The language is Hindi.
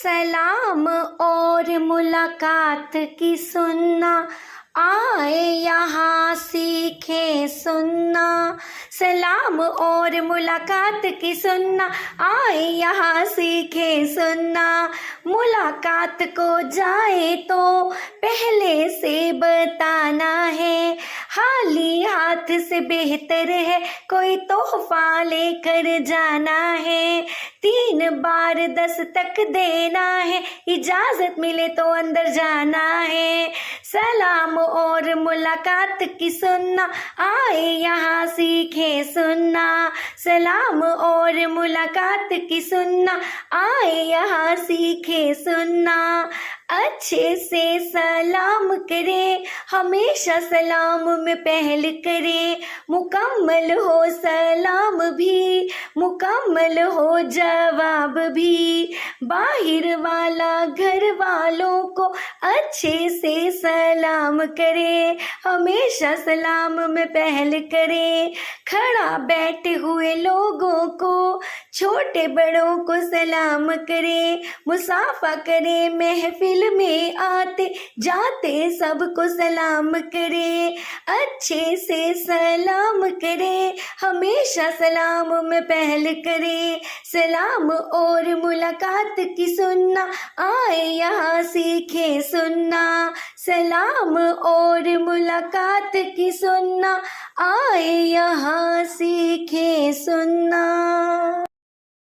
सलाम और मुलाकात की सुनना, आए यहाँ सीखे सुनना। सलाम और मुलाकात की सुनना, आए यहाँ सीखे सुनना। मुलाकात को जाए तो पहले से बताना है, खाली हाथ से बेहतर है कोई तोहफा लेकर जाना है। 3 बार दस्तक देना है, इजाजत मिले तो अंदर जाना है। सलाम और मुलाकात की सुनना, आए यहाँ सीखे सुनना। सलाम और मुलाकात की सुनना, आए यहाँ सीखे सुनना। अच्छे से सलाम करे, हमेशा सलाम में पहल करे। मुकम्मल हो सलाम भी, मुकम्मल हो जवाब भी। बाहर वाला घर वालों को अच्छे से सलाम करे, हमेशा सलाम में पहल करे। खड़ा बैठे हुए लोगों को, छोटे बड़ों को सलाम करे। मुसाफा करे, महफिल में आते जाते सबको सलाम करे। अच्छे से सलाम करे, हमेशा सलाम में पहल करे। सलाम और मुलाकात की सुनना, आए यहाँ सीखे सुनना। सलाम और मुलाकात की सुनना, आए यहाँ सीखे सुनना।